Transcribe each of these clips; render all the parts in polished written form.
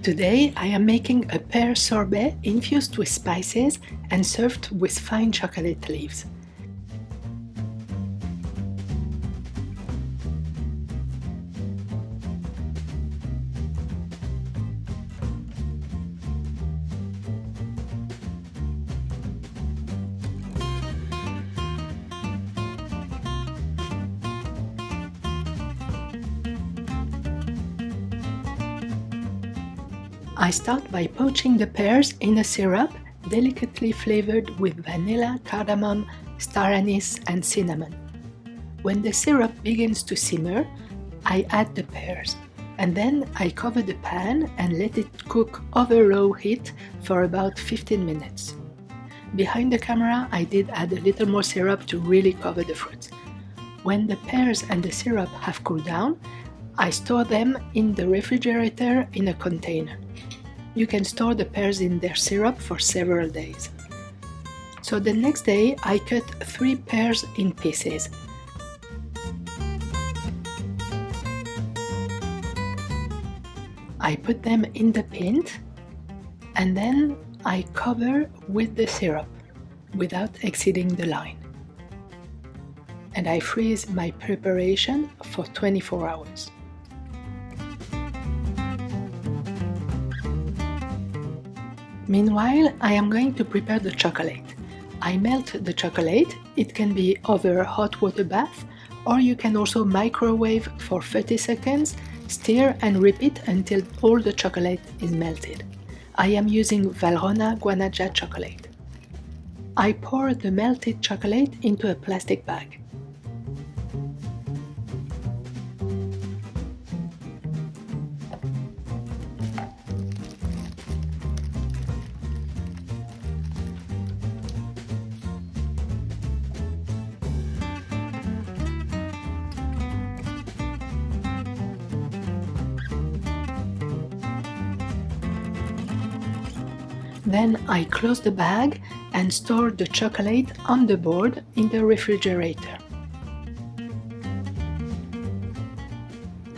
Today I am making a pear sorbet infused with spices and served with fine chocolate leaves. I start by poaching the pears in a syrup delicately flavored with vanilla, cardamom, star anise and cinnamon. When the syrup begins to simmer, I add the pears, and then I cover the pan and let it cook over low heat for about 15 minutes. Behind the camera, I did add a little more syrup to really cover the fruits. When the pears and the syrup have cooled down, I store them in the refrigerator in a container. You can store the pears in their syrup for several days. So the next day I cut 3 pears in pieces. I put them in the pint and then I cover with the syrup without exceeding the line. And I freeze my preparation for 24 hours. Meanwhile, I am going to prepare the chocolate. I melt the chocolate. It can be over a hot water bath, or you can also microwave for 30 seconds, stir and repeat until all the chocolate is melted. I am using Valrhona Guanaja chocolate. I pour the melted chocolate into a plastic bag. Then I close the bag and store the chocolate on the board in the refrigerator.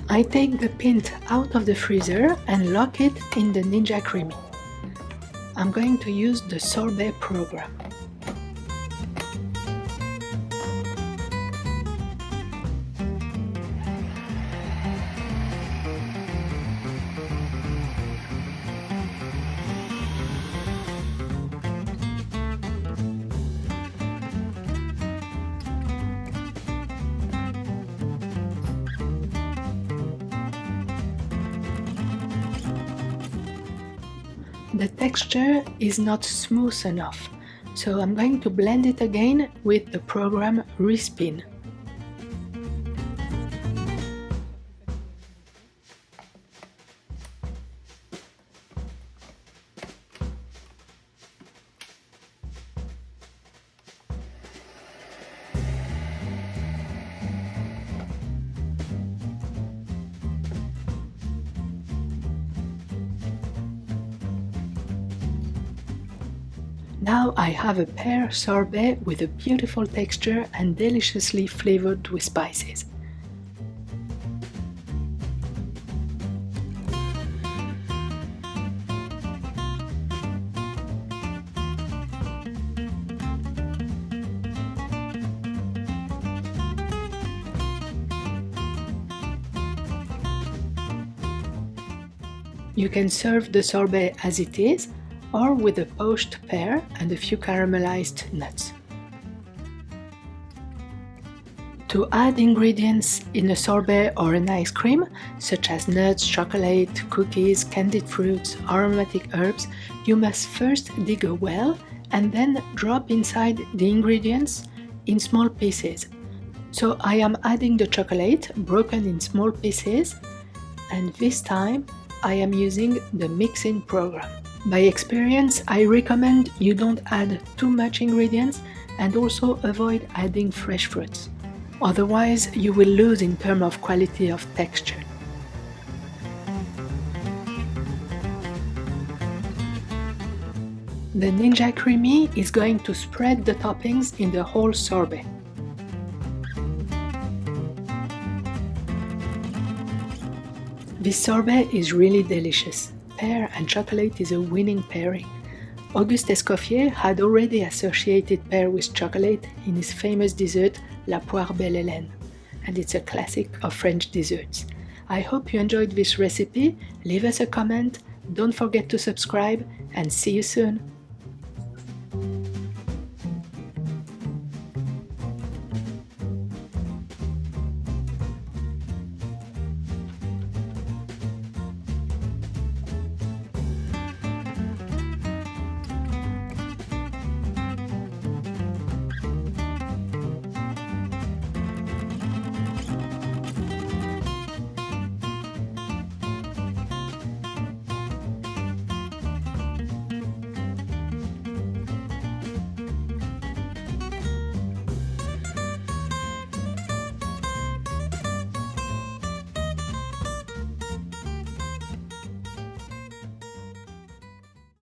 I take the pint out of the freezer and lock it in the Ninja Creami. I'm going to use the Sorbet program. The texture is not smooth enough, so I'm going to blend it again with the program Respin. Now I have a pear sorbet with a beautiful texture and deliciously flavored with spices. You can serve the sorbet as it is, or with a poached pear and a few caramelized nuts. To add ingredients in a sorbet or an ice cream, such as nuts, chocolate, cookies, candied fruits, aromatic herbs, you must first dig a well and then drop inside the ingredients in small pieces. So I am adding the chocolate broken in small pieces, and this time I am using the mixing program. By experience, I recommend you don't add too much ingredients and also avoid adding fresh fruits. Otherwise, you will lose in terms of quality of texture. The Ninja Creami is going to spread the toppings in the whole sorbet. This sorbet is really delicious. pear and chocolate is a winning pairing. Auguste Escoffier had already associated pear with chocolate in his famous dessert La Poire Belle Hélène, and it's a classic of French desserts. I hope you enjoyed this recipe. Leave us a comment, don't forget to subscribe, and see you soon!